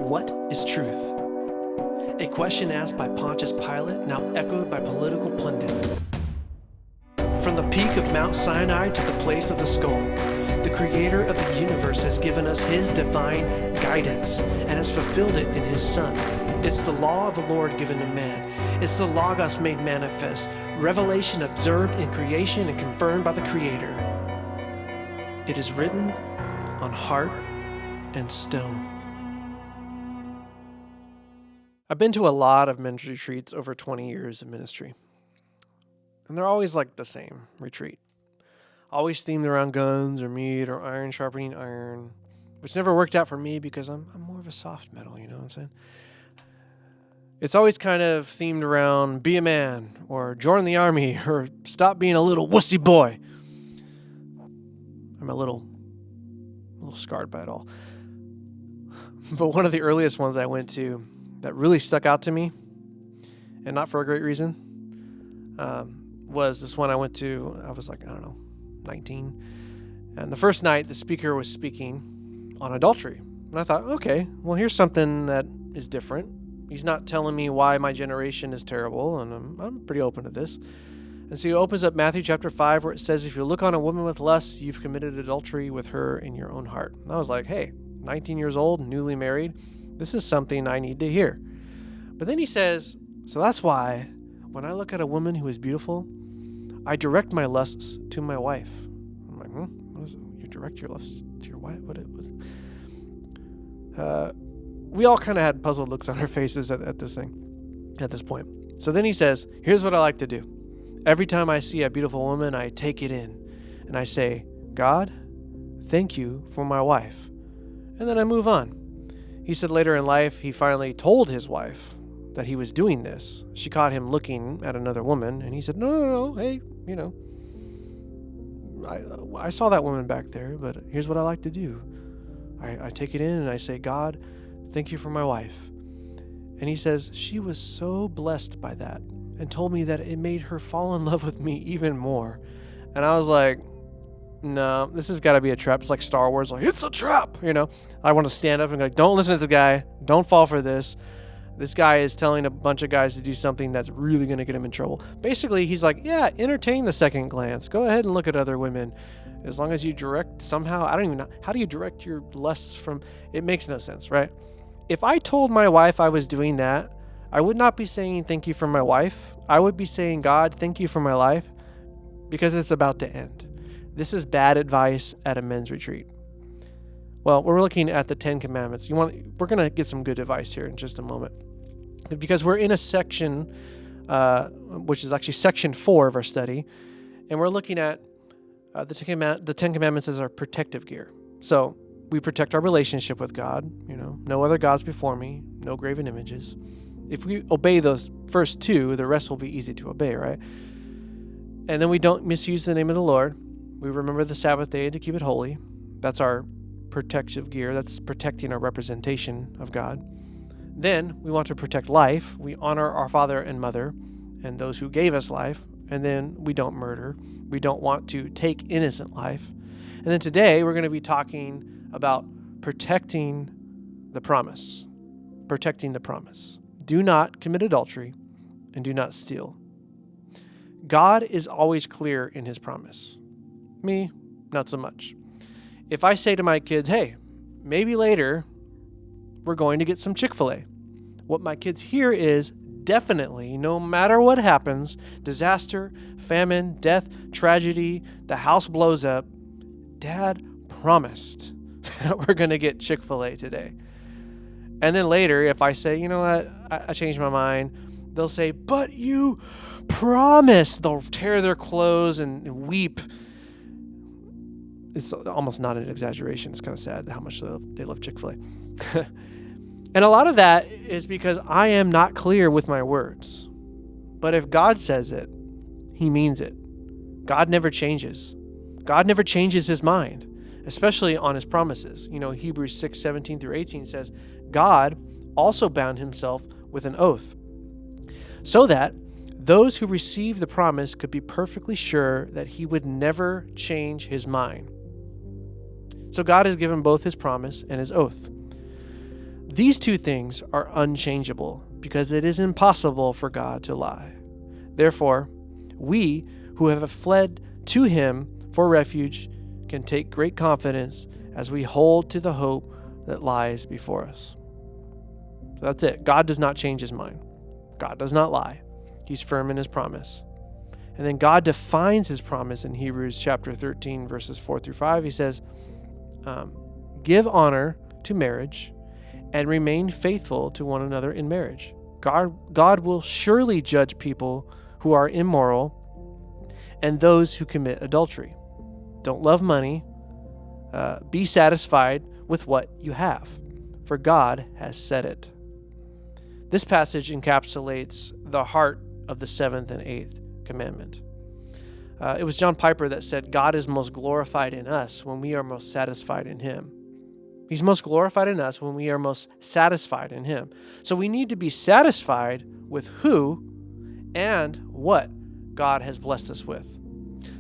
What is truth? A question asked by Pontius Pilate, now echoed by political pundits. From the peak of Mount Sinai to the place of the skull, the Creator of the universe has given us His divine guidance and has fulfilled it in His Son. It's the law of the Lord given to man. It's the Logos made manifest, revelation observed in creation and confirmed by the Creator. It is written on heart and stone. I've been to a lot of men's retreats over 20 years of ministry. And they're always like the same retreat. Always themed around guns or meat or iron sharpening iron, which never worked out for me because I'm more of a soft metal, you know what I'm saying? It's always kind of themed around be a man or join the army or stop being a little wussy boy. I'm a little scarred by it all. But one of the earliest ones I went to that really stuck out to me, and not for a great reason, was this one I went to. I was like, 19. And the first night, the speaker was speaking on adultery. And I thought, okay, well, here's something that is different. He's not telling me why my generation is terrible, and I'm pretty open to this. And so he opens up Matthew chapter 5, where it says, if you look on a woman with lust, you've committed adultery with her in your own heart. And I was like, hey, 19 years old, newly married, this is something I need to hear. But then he says, so that's why when I look at a woman who is beautiful, I direct my lusts to my wife. I'm like, you direct your lusts to your wife? What it was? We all kind of had puzzled looks on our faces at this point. So then he says, here's what I like to do. Every time I see a beautiful woman, I take it in and I say, God, thank you for my wife. And then I move on. He said later in life, he finally told his wife that he was doing this. She caught him looking at another woman, and he said, no, hey, I saw that woman back there, but here's what I like to do. I take it in and I say, God, thank you for my wife. And he says, she was so blessed by that and told me that it made her fall in love with me even more. And I was like, no, this has got to be a trap. It's like Star Wars, like, it's a trap, I want to stand up and go, don't listen to the guy. Don't fall for this. This guy is telling a bunch of guys to do something that's really going to get him in trouble. Basically, he's like, yeah, entertain the second glance. Go ahead and look at other women. As long as you direct somehow, I don't even know. How do you direct your lusts from, it makes no sense, right? If I told my wife I was doing that, I would not be saying thank you for my wife. I would be saying, God, thank you for my life, because it's about to end. This is bad advice at a men's retreat. Well, we're looking at the 10 Commandments. We're going to get some good advice here in just a moment, because we're in a section, which is actually section 4 of our study, and we're looking at the 10 Commandments as our protective gear. So we protect our relationship with God. No other gods before me, no graven images. If we obey those first two, the rest will be easy to obey, right? And then we don't misuse the name of the Lord. We remember the Sabbath day to keep it holy. That's our protective gear. That's protecting our representation of God. Then we want to protect life. We honor our father and mother and those who gave us life. And then we don't murder. We don't want to take innocent life. And then today we're going to be talking about protecting the promise. Protecting the promise. Do not commit adultery and do not steal. God is always clear in his promise. Me, not so much. If I say to my kids, hey, maybe later we're going to get some Chick-fil-A, what my kids hear is definitely, no matter what happens, disaster, famine, death, tragedy, the house blows up, Dad promised that we're going to get Chick-fil-A today. And then later, if I say, you know what, I changed my mind, they'll say, but you promised. They'll tear their clothes and weep. It's almost not an exaggeration. It's kind of sad how much they love Chick-fil-A. And a lot of that is because I am not clear with my words. But if God says it, he means it. God never changes. God never changes his mind, especially on his promises. Hebrews 6:17-18 says, God also bound himself with an oath, so that those who received the promise could be perfectly sure that he would never change his mind. So God has given both his promise and his oath. These two things are unchangeable because it is impossible for God to lie. Therefore, we who have fled to him for refuge can take great confidence as we hold to the hope that lies before us. So that's it. God does not change his mind. God does not lie. He's firm in his promise. And then God defines his promise in Hebrews chapter 13, verses 4 through 5. He says, give honor to marriage and remain faithful to one another in marriage. God will surely judge people who are immoral and those who commit adultery. Don't love money. Be satisfied with what you have, for God has said it. This passage encapsulates the heart of the seventh and eighth commandment. It was John Piper that said, God is most glorified in us when we are most satisfied in him. He's most glorified in us when we are most satisfied in him. So we need to be satisfied with who and what God has blessed us with.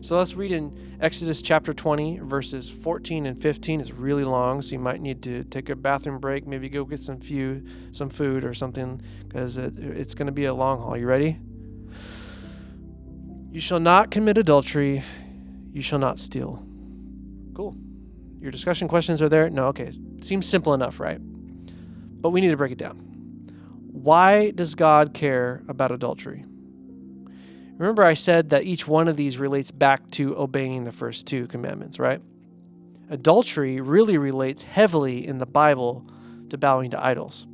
So let's read in Exodus chapter 20, verses 14 and 15. It's really long, so you might need to take a bathroom break, maybe go get some food or something, because it's going to be a long haul. You ready? You shall not commit adultery. You shall not steal. Cool. Your discussion questions are there? No, okay. Seems simple enough, right? But we need to break it down. Why does God care about adultery? Remember I said that each one of these relates back to obeying the first two commandments, right? Adultery really relates heavily in the Bible to bowing to idols.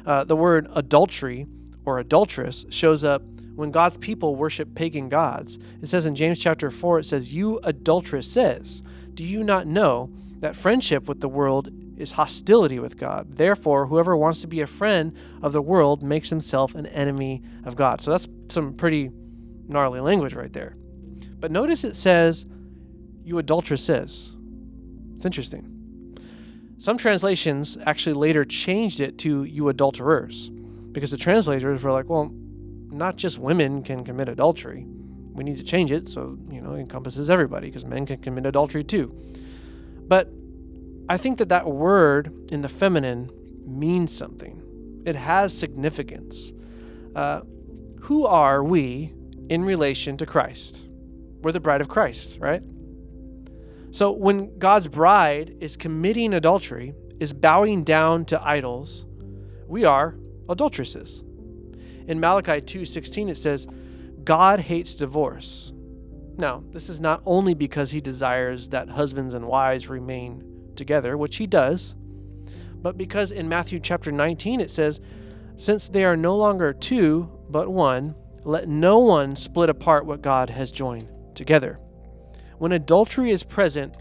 The word adultery or adulteress shows up when God's people worship pagan gods. It says in James chapter 4, it says, you adulteresses, do you not know that friendship with the world is hostility with God? Therefore, whoever wants to be a friend of the world makes himself an enemy of God. So that's some pretty gnarly language right there. But notice it says, you adulteresses. It's interesting. Some translations actually later changed it to you adulterers, because the translators were like, well, not just women can commit adultery. We need to change it so, it encompasses everybody, because men can commit adultery too. But I think that word in the feminine means something. It has significance. Who are we in relation to Christ? We're the bride of Christ, right? So when God's bride is committing adultery, is bowing down to idols, we are adulteresses. In Malachi 2:16, it says, God hates divorce. Now, this is not only because he desires that husbands and wives remain together, which he does, but because in Matthew chapter 19, it says, since they are no longer two, but one, let no one split apart what God has joined together. When adultery is present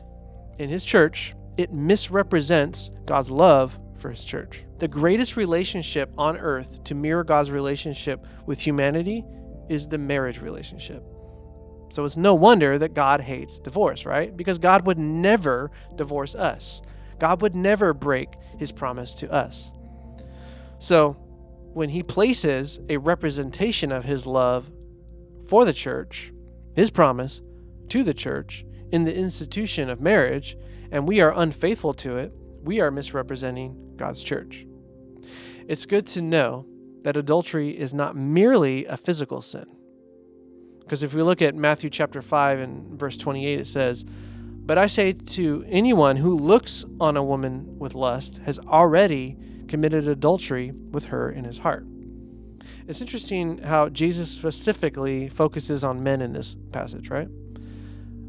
in his church, it misrepresents God's love for his church. The greatest relationship on earth to mirror God's relationship with humanity is the marriage relationship. So it's no wonder that God hates divorce, right? Because God would never divorce us. God would never break his promise to us. So when he places a representation of his love for the church, his promise to the church in the institution of marriage, and we are unfaithful to it, we are misrepresenting God's church. It's good to know that adultery is not merely a physical sin. Because if we look at Matthew chapter 5 and verse 28, it says, but I say to anyone who looks on a woman with lust has already committed adultery with her in his heart. It's interesting how Jesus specifically focuses on men in this passage, right?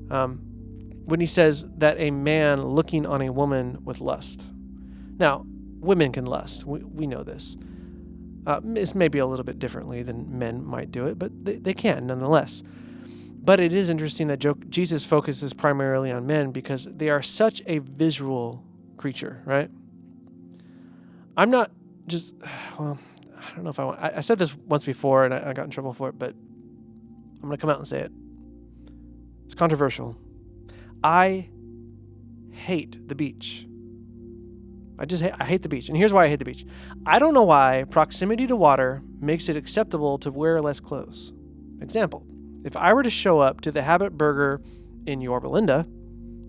When he says that a man looking on a woman with lust. Now, women can lust. We know this. It's maybe a little bit differently than men might do it, but they can nonetheless. But it is interesting that Jesus focuses primarily on men because they are such a visual creature, right? I'm not just, well, I don't know if I said this once before and I got in trouble for it, but I'm going to come out and say it. It's controversial. I hate the beach. I hate the beach. And here's why I hate the beach. I don't know why proximity to water makes it acceptable to wear less clothes. Example, if I were to show up to the Habit Burger in Yorba Linda,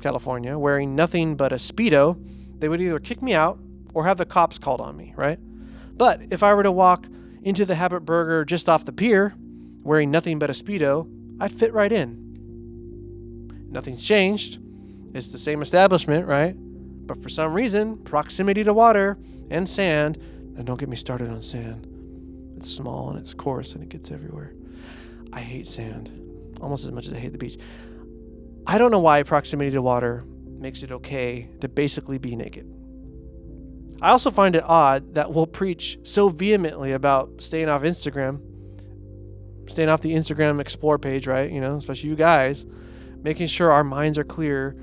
California, wearing nothing but a Speedo, they would either kick me out or have the cops called on me, right? But if I were to walk into the Habit Burger just off the pier, wearing nothing but a Speedo, I'd fit right in. Nothing's changed. It's the same establishment, right? But for some reason, proximity to water and sand, and don't get me started on sand. It's small and it's coarse and it gets everywhere. I hate sand almost as much as I hate the beach. I don't know why proximity to water makes it okay to basically be naked. I also find it odd that we'll preach so vehemently about staying off the Instagram Explore page, right? Especially you guys, making sure our minds are clear,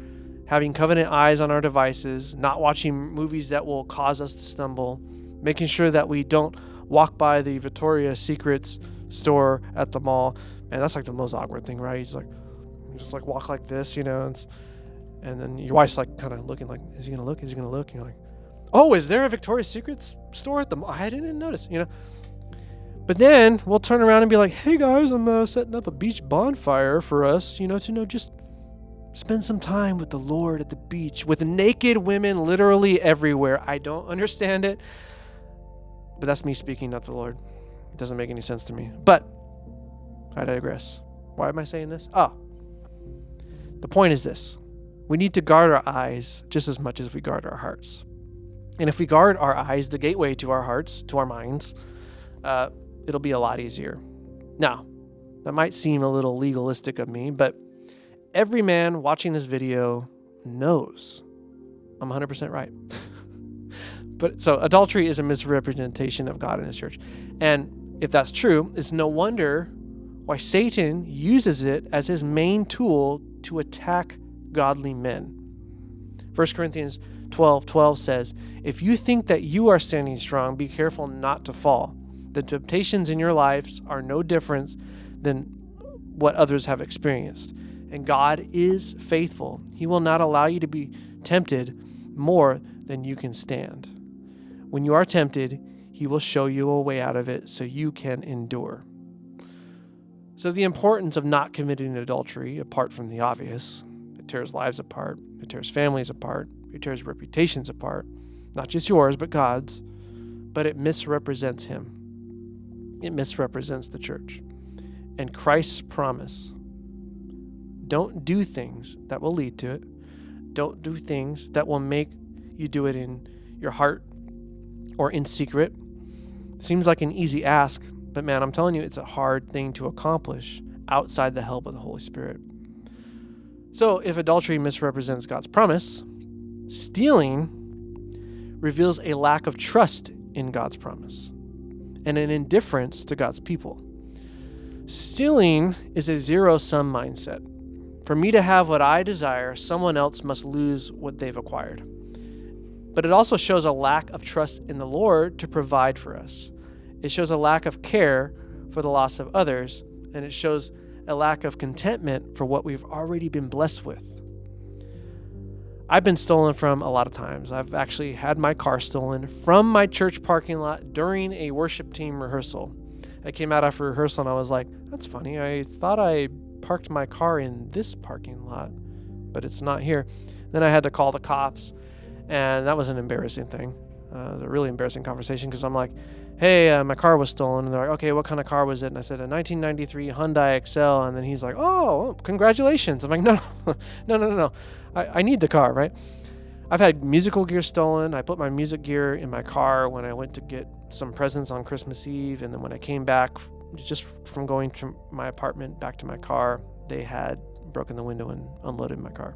having covenant eyes on our devices, not watching movies that will cause us to stumble, making sure that we don't walk by the Victoria's Secrets store at the mall. Man, that's like the most awkward thing, right? You just walk like this, and then your wife's like kind of looking like, is he gonna look? Is he gonna look? And you're like, oh, is there a Victoria's Secrets store at the mall? I didn't notice, But then we'll turn around and be like, hey guys, I'm setting up a beach bonfire for us, just spend some time with the Lord at the beach with naked women literally everywhere. I don't understand it, but that's me speaking, not the Lord. It doesn't make any sense to me, but I digress. Why am I saying this? The point is this. We need to guard our eyes just as much as we guard our hearts. And if we guard our eyes, the gateway to our hearts, to our minds, it'll be a lot easier. Now, that might seem a little legalistic of me, but every man watching this video knows I'm 100% right. But so adultery is a misrepresentation of God and his church. And if that's true, it's no wonder why Satan uses it as his main tool to attack godly men. 1 Corinthians 12:12 says, if you think that you are standing strong, be careful not to fall. The temptations in your lives are no different than what others have experienced. And God is faithful. He will not allow you to be tempted more than you can stand. When you are tempted, he will show you a way out of it so you can endure. So the importance of not committing adultery, apart from the obvious, it tears lives apart, it tears families apart, it tears reputations apart, not just yours, but God's, but it misrepresents him. It misrepresents the church. And Christ's promise, don't do things that will lead to it. Don't do things that will make you do it in your heart or in secret. Seems like an easy ask, but man, I'm telling you, it's a hard thing to accomplish outside the help of the Holy Spirit. So if adultery misrepresents God's promise, stealing reveals a lack of trust in God's promise and an indifference to God's people. Stealing is a zero-sum mindset. For me to have what I desire, someone else must lose what they've acquired. But it also shows a lack of trust in the Lord to provide for us. It shows a lack of care for the loss of others, and it shows a lack of contentment for what we've already been blessed with. I've been stolen from a lot of times. I've actually had my car stolen from my church parking lot during a worship team rehearsal. I came out after rehearsal and I was like, that's funny. I thought I parked my car in this parking lot, but it's not here. Then I had to call the cops, and that was an embarrassing thing. It was a really embarrassing conversation because I'm like, hey, my car was stolen. And they're like, okay, what kind of car was it? And I said, a 1993 Hyundai Excel. And then he's like, oh, congratulations. I'm like, no. I need the car, right? I've had musical gear stolen. I put my music gear in my car when I went to get some presents on Christmas Eve. And then when I came back, just from going from my apartment back to my car, they had broken the window and unloaded my car.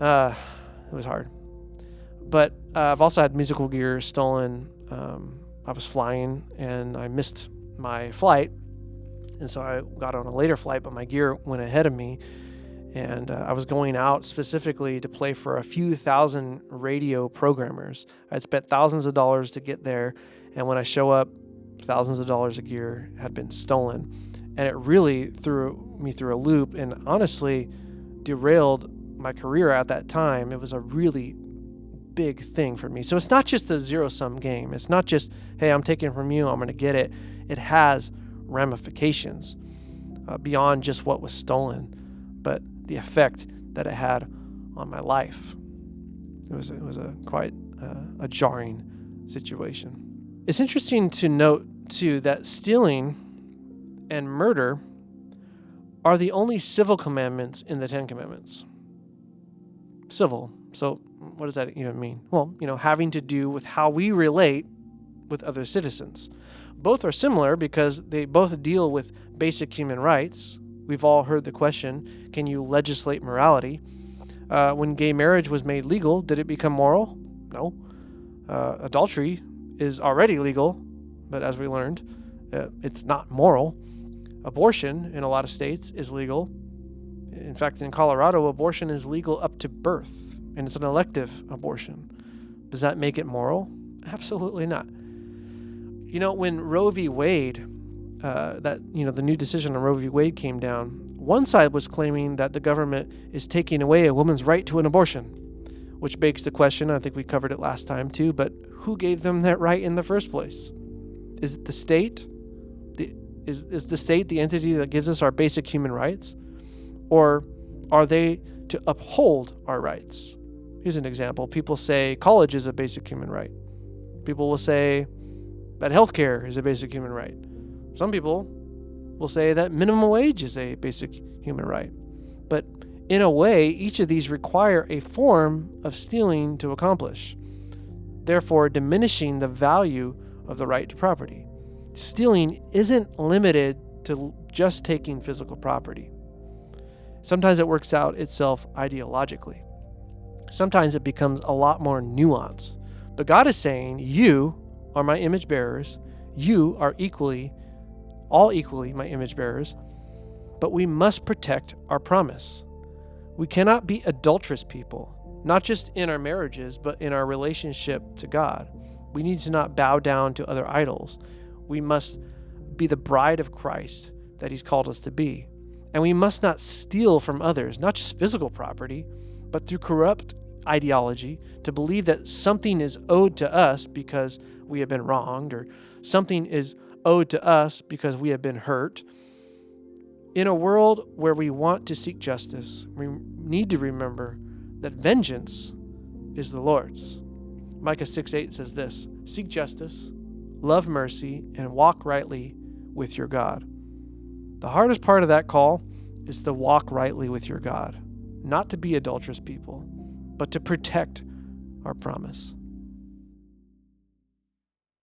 It was hard. But I've also had musical gear stolen. I was flying and I missed my flight. And so I got on a later flight, but my gear went ahead of me. And I was going out specifically to play for a few thousand radio programmers. I'd spent thousands of dollars to get there. And when I show up, thousands of dollars of gear had been stolen. And it really threw me through a loop and honestly derailed my career at that time. It was a really big thing for me. So it's not just a zero-sum game. It's not just, hey, I'm taking from you, I'm going to get it. It has ramifications beyond just what was stolen, but the effect that it had on my life. It was a quite a jarring situation. It's interesting to note, too, that stealing and murder are the only civil commandments in the Ten Commandments. Civil. So what does that even mean? Well, having to do with how we relate with other citizens. Both are similar because they both deal with basic human rights. We've all heard the question, can you legislate morality? When gay marriage was made legal, did it become moral? No. Adultery is already legal, but as we learned, it's not moral. Abortion in a lot of states is legal. In fact, in Colorado, abortion is legal up to birth, and it's an elective abortion. Does that make it moral? Absolutely not. When Roe v. Wade, the new decision on Roe v. Wade came down, one side was claiming that the government is taking away a woman's right to an abortion, which begs the question, I think we covered it last time too, but who gave them that right in the first place? Is it the state? Is the state the entity that gives us our basic human rights? Or are they to uphold our rights? Here's an example. People say college is a basic human right. People will say that healthcare is a basic human right. Some people will say that minimum wage is a basic human right. But in a way, each of these require a form of stealing to accomplish, therefore diminishing the value of the right to property. Stealing isn't limited to just taking physical property. Sometimes it works out itself ideologically. Sometimes it becomes a lot more nuanced. But God is saying, you are my image bearers. You are all equally my image bearers. But we must protect our promise. We cannot be adulterous people, not just in our marriages, but in our relationship to God. We need to not bow down to other idols. We must be the bride of Christ that He's called us to be. And we must not steal from others, not just physical property, but through corrupt ideology, to believe that something is owed to us because we have been wronged, or something is owed to us because we have been hurt. In a world where we want to seek justice, we need to remember that vengeance is the Lord's. Micah 6:8 says this, "Seek justice, love mercy, and walk rightly with your God." The hardest part of that call is to walk rightly with your God, not to be adulterous people, but to protect our promise.